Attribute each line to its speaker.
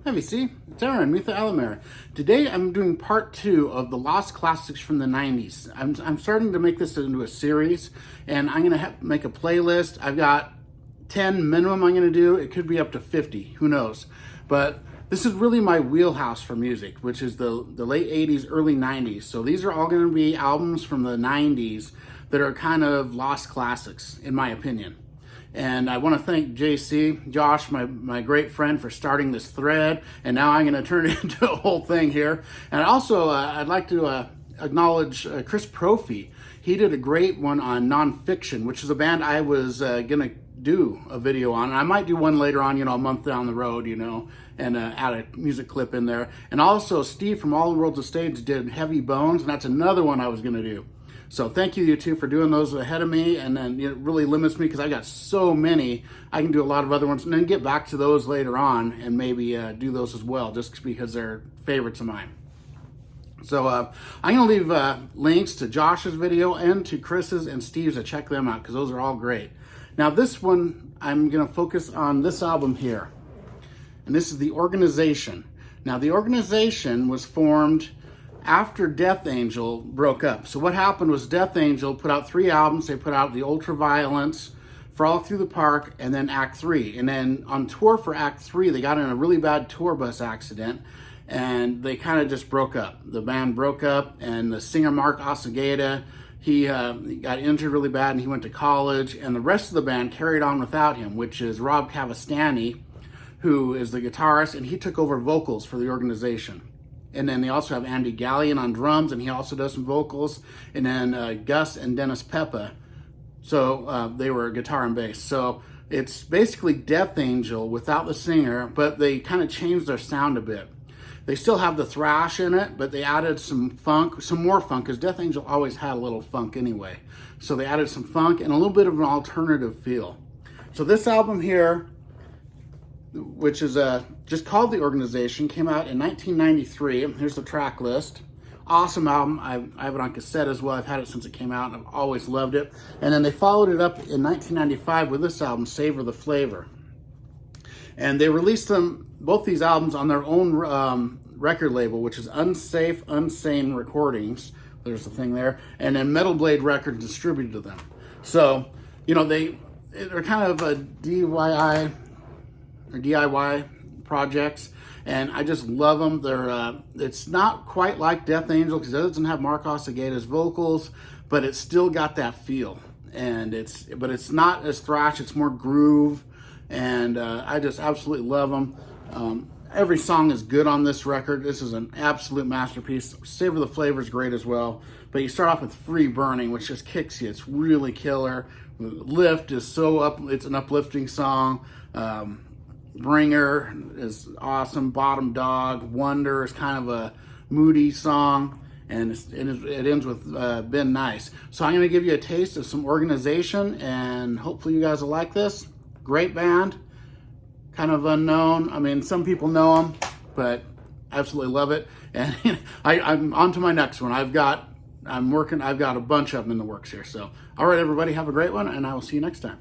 Speaker 1: Hi VC, it's Aaron, Mitha Alamir. Today I'm doing part 2 of the Lost Classics from the 90s. I'm starting to make this into a series, and I'm going to make a playlist. I've got 10 minimum I'm going to do. It could be up to 50, who knows. But this is really my wheelhouse for music, which is the late 80s, early 90s. So these are all going to be albums from the 90s that are kind of lost classics, in my opinion. And I want to thank JC, Josh, my great friend, for starting this thread. And now I'm going to turn it into a whole thing here. And also, I'd like to acknowledge Chris Prophy. He did a great one on Nonfiction, which is a band I was going to do a video on. And I might do one later on, a month down the road, and add a music clip in there. And also, Steve from All the Worlds of Stage did Heavy Bones, and that's another one I was going to do. So thank you two for doing those ahead of me, and then it really limits me because I got so many. I can do a lot of other ones and then get back to those later on and maybe do those as well, just because they're favorites of mine. So I'm going to leave links to Josh's video and to Chris's and Steve's to check them out because those are all great. Now this one, I'm going to focus on this album here, and this is The Organization. Now the Organization was formed after Death Angel broke up. So what happened was Death Angel put out 3 albums. They put out The Ultraviolence, Frolic Through the Park, and then Act 3. And then on tour for Act 3, they got in a really bad tour bus accident, and they kind of just broke up. The band broke up, and the singer Mark Osageda, he got injured really bad, and he went to college, and the rest of the band carried on without him, which is Rob Cavastani, who is the guitarist, and he took over vocals for The Organization. And then they also have Andy Gallion on drums, and he also does some vocals. And then Gus and Dennis Peppa. So they were guitar and bass. So it's basically Death Angel without the singer, but they kind of changed their sound a bit. They still have the thrash in it, but they added some funk, some more funk, because Death Angel always had a little funk anyway. So they added some funk and a little bit of an alternative feel. So this album here, which is just called The Organization, came out in 1993. Here's the track list. Awesome album. I have it on cassette as well. I've had it since it came out, and I've always loved it. And then they followed it up in 1995 with this album, Savor the Flavor. And they released both these albums on their own record label, which is Unsafe, Unsane Recordings. There's the thing there. And then Metal Blade Records distributed them. So, they're kind of a DIY projects, and I just love them. They're it's not quite like Death Angel because it doesn't have Mark Osageda's vocals, but it's still got that feel. And it's not as thrash; it's more groove, and I just absolutely love them. Every song is good on this record. This is an absolute masterpiece. Savor the Flavor is great as well. But you start off with Free Burning, which just kicks you. It's really killer. Lift is it's an uplifting song. Bringer is awesome. Bottom Dog. Wonder is kind of a moody song. And it ends with Been Nice. So I'm going to give you a taste of some Organization, and hopefully you guys will like this. Great band. Kind of unknown. I mean, some people know them, but absolutely love it. And I'm on to my next one. I've got a bunch of them in the works here. So, all right, everybody, have a great one, and I will see you next time.